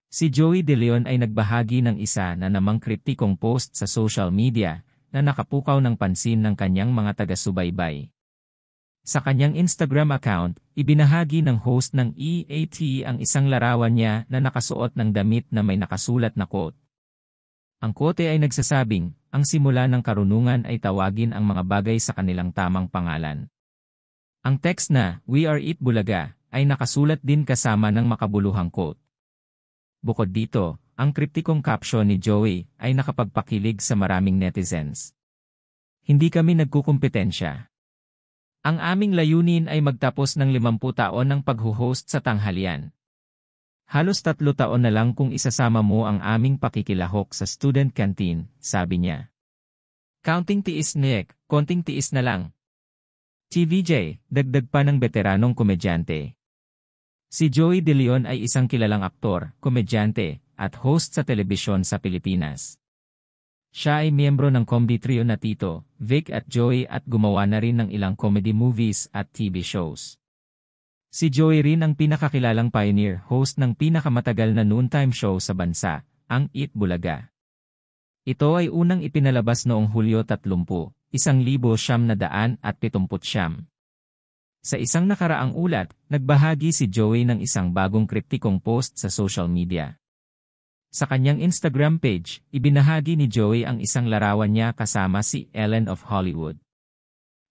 Si Joey De Leon ay nagbahagi ng isa na namang kriptikong post sa social media na nakapukaw ng pansin ng kanyang mga taga-subaybay. Sa kanyang Instagram account, ibinahagi ng host ng EAT ang isang larawan niya na nakasuot ng damit na may nakasulat na quote. Ang quote ay nagsasabing, ang simula ng karunungan ay tawagin ang mga bagay sa kanilang tamang pangalan. Ang text na, "We are it Bulaga," ay nakasulat din kasama ng makabuluhang quote. Bukod dito, ang kriptikong caption ni Joey ay nakapagpakilig sa maraming netizens. Hindi kami nagkukumpetensya. Ang aming layunin ay magtapos ng 50 taon ng pagho-host sa tanghalian. Halos 3 taon na lang kung isasama mo ang aming pakikilahok sa student canteen, sabi niya. Counting tiis Nick, konting tiis na lang. TVJ, dagdag pa ng veteranong komedyante. Si Joey De Leon ay isang kilalang aktor, komedyante, at host sa telebisyon sa Pilipinas. Siya ay miyembro ng comedy trio na Tito, Vic at Joey at gumawa na rin ng ilang comedy movies at TV shows. Si Joey rin ang pinakakilalang pioneer host ng pinakamatagal na noontime show sa bansa, ang It Bulaga. Ito ay unang ipinalabas noong Hulyo 30, 1979. Sa isang nakaraang ulat, nagbahagi si Joey ng isang bagong kriptikong post sa social media. Sa kanyang Instagram page, ibinahagi ni Joey ang isang larawan niya kasama si Ellen of Hollywood.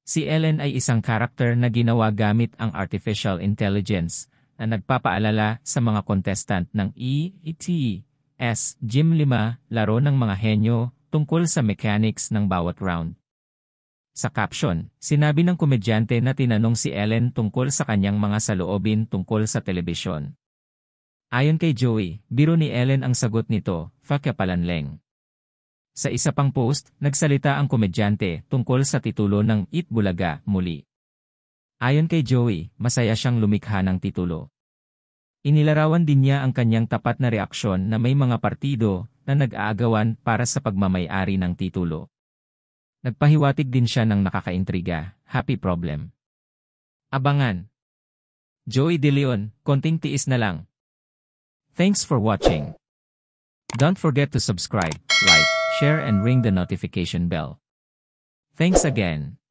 Si Ellen ay isang karakter na ginawa gamit ang artificial intelligence na nagpapaalala sa mga contestant ng ETS Gym 5, laro ng mga henyo, tungkol sa mechanics ng bawat round. Sa caption, sinabi ng komedyante na tinanong si Ellen tungkol sa kanyang mga saloobin tungkol sa telebisyon. Ayon kay Joey, biro ni Ellen ang sagot nito, "Fakapalanleng." Sa isa pang post, nagsalita ang komedyante tungkol sa titulo ng It Bulaga muli. Ayon kay Joey, masaya siyang lumikha ng titulo. Inilarawan din niya ang kanyang tapat na reaksyon na may mga partido na nag-aagawan para sa pagmamay-ari ng titulo. Nagpahiwatig din siya ng nakakaintriga, happy problem. Abangan. Joey De Leon, konting tiis na lang. Thanks for watching. Don't forget to subscribe, like, share and ring the notification bell. Thanks again.